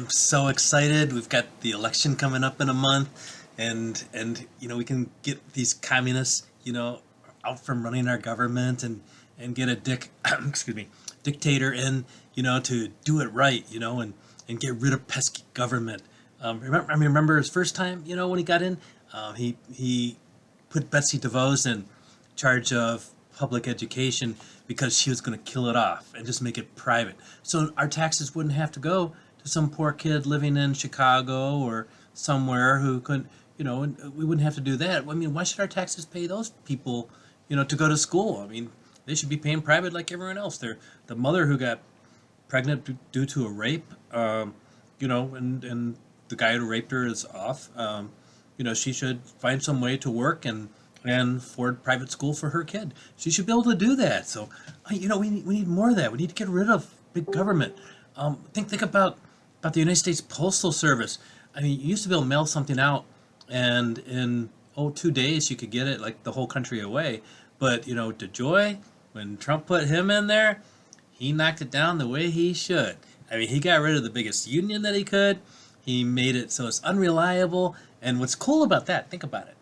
I'm so excited. We've got the election coming up in a month, and we can get these communists, out from running our government and get a excuse me, dictator in, to do it right, and get rid of pesky government. Remember his first time, when he got in, he put Betsy DeVos in charge of public education because she was going to kill it off and just make it private. So our taxes wouldn't have to go to some poor kid living in Chicago or somewhere who couldn't, and we wouldn't have to do that. I mean, why should our taxes pay those people, to go to school? I mean, they should be paying private like everyone else. They're the mother who got pregnant due to a rape, and the guy who raped her is off. She should find some way to work and afford private school for her kid. She should be able to do that. So, we need more of that. We need to get rid of big government. Think about the United States Postal Service. I mean, you used to be able to mail something out, and in 2 days you could get it like the whole country away. But DeJoy, when Trump put him in there, he knocked it down the way he should. I mean, he got rid of the biggest union that he could. He made it so it's unreliable. And what's cool about that, think about it.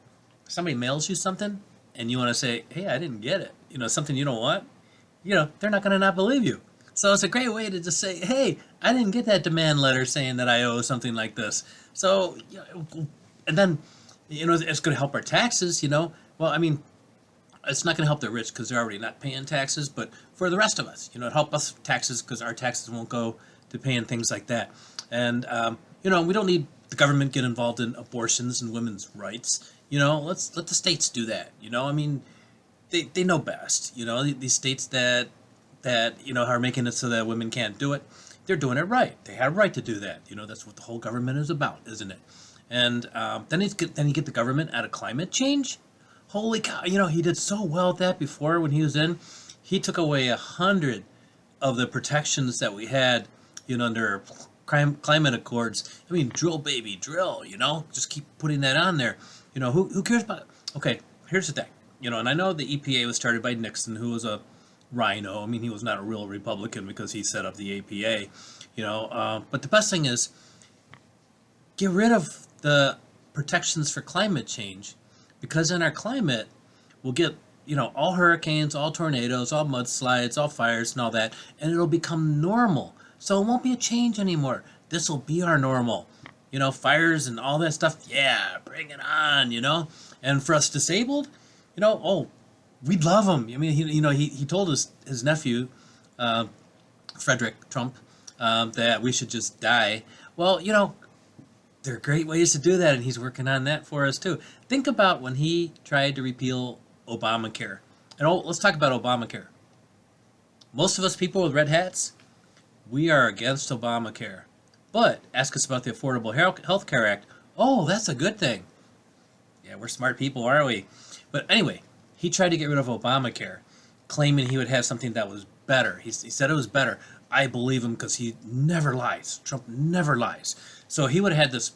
Somebody mails you something and you want to say, hey, I didn't get it. Something you don't want. They're not going to not believe you. So it's a great way to just say, hey, I didn't get that demand letter saying that I owe something like this. So, and then, it's going to help our taxes, Well, I mean, it's not going to help the rich because they're already not paying taxes, but for the rest of us, it help us taxes because our taxes won't go to paying things like that. And, we don't need the government get involved in abortions and women's rights. Let's let the states do that. I mean, they know best. These states that are making it so that women can't do it, they're doing it right. They have a right to do that. That's what the whole government is about, isn't it? And then you get the government out of climate change. Holy cow! He did so well at that before when he was in. He took away 100 of the protections that we had, under climate accords. I mean, drill, baby, drill. Just keep putting that on there. Who cares about it? Okay, here's the thing. And I know the EPA was started by Nixon, who was a rhino. I mean, he was not a real Republican because he set up the APA. But the best thing is get rid of the protections for climate change, because in our climate we'll get all hurricanes, all tornadoes, all mudslides, all fires, and all that, and it'll become normal. So it won't be a change anymore. This will be our normal. Fires and all that stuff. Yeah, bring it on. And for us disabled, we'd love him. I mean, he told his nephew, Frederick Trump, that we should just die. Well, there are great ways to do that, and he's working on that for us too. Think about when he tried to repeal Obamacare. And let's talk about Obamacare. Most of us people with red hats, we are against Obamacare. But ask us about the Affordable Health Care Act. Oh, that's a good thing. Yeah, we're smart people, aren't we? But anyway, he tried to get rid of Obamacare, claiming he would have something that was better. He said it was better. I believe him because he never lies. Trump never lies. So he would have had this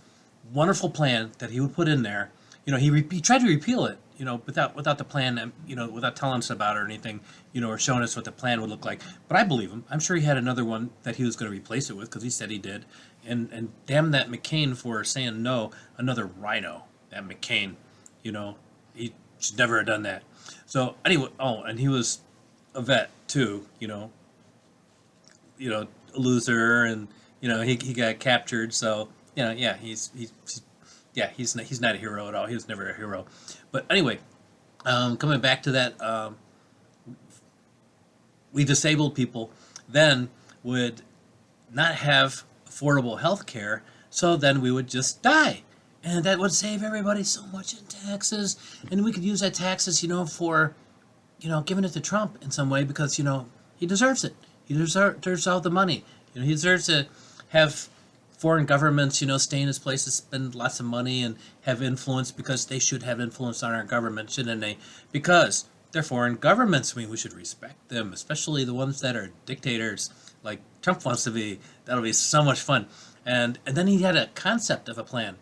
wonderful plan that he would put in there. He tried to repeal it, without the plan, without telling us about it or anything, or showing us what the plan would look like. But I believe him. I'm sure he had another one that he was going to replace it with because he said he did. And damn that McCain for saying no. Another rhino, that McCain, he should never have done that. So anyway, and he was a vet too, a loser, and he got captured. So yeah, he's not a hero at all. He was never a hero. But anyway, coming back to that, we disabled people then would not have affordable health care, so then we would just die. And that would save everybody so much in taxes. And we could use that taxes, for, giving it to Trump in some way because, he deserves it. He deserves all the money. He deserves to have foreign governments, stay in his places, spend lots of money and have influence because they should have influence on our government, shouldn't they? Because they're foreign governments. I mean, we should respect them, especially the ones that are dictators like Trump wants to be. That'll be so much fun. And then he had a concept of a plan.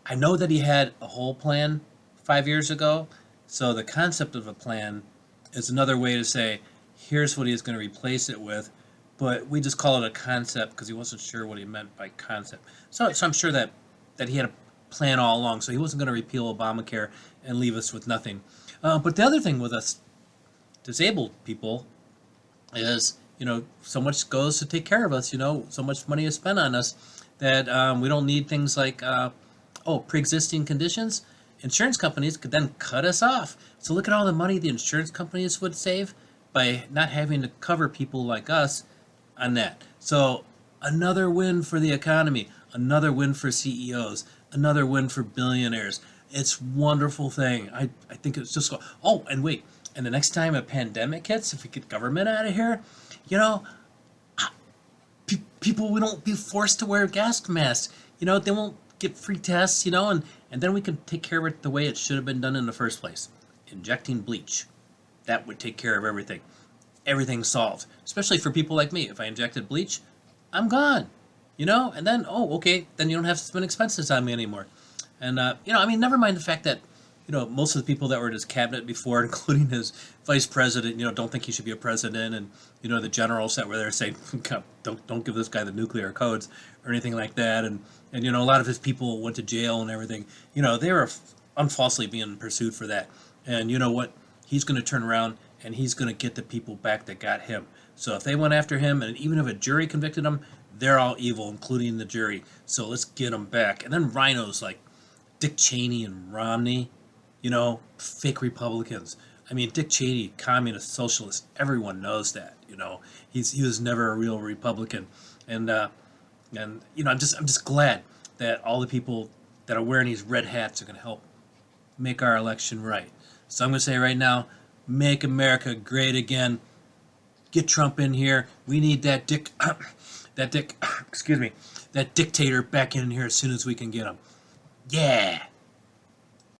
I know that he had a whole plan 5 years ago. So the concept of a plan is another way to say, here's what he's going to replace it with. but we just call it a concept because he wasn't sure what he meant by concept. So I'm sure that he had a plan all along. So he wasn't going to repeal Obamacare and leave us with nothing. But the other thing with us disabled people is, so much goes to take care of us. So much money is spent on us that we don't need things like, pre-existing conditions. Insurance companies could then cut us off. So look at all the money the insurance companies would save by not having to cover people like us on that. So another win for the economy, another win for CEOs, another win for billionaires. It's a wonderful thing. I think it's just, and wait, and the next time a pandemic hits, if we get government out of here, people we don't be forced to wear gas masks. They won't get free tests, and then we can take care of it the way it should have been done in the first place. Injecting bleach. That would take care of everything. Everything's solved. Especially for people like me. If I injected bleach, I'm gone. And then, okay, then you don't have to spend expenses on me anymore. And, never mind the fact that, most of the people that were in his cabinet before, including his vice president, don't think he should be a president. And, the generals that were there saying, don't give this guy the nuclear codes or anything like that. And a lot of his people went to jail and everything. They were unfalsely being pursued for that. And you know what? He's going to turn around and he's going to get the people back that got him. So if they went after him, and even if a jury convicted him, they're all evil, including the jury. So let's get them back. And then rhinos like Dick Cheney and Romney, fake Republicans. I mean, Dick Cheney, communist, socialist, everyone knows that. He was never a real Republican. And I'm just glad that all the people that are wearing these red hats are going to help make our election right. So I'm going to say right now, make America great again. Get Trump in here. We need that Dick-tater back in here as soon as we can get him. Yeah.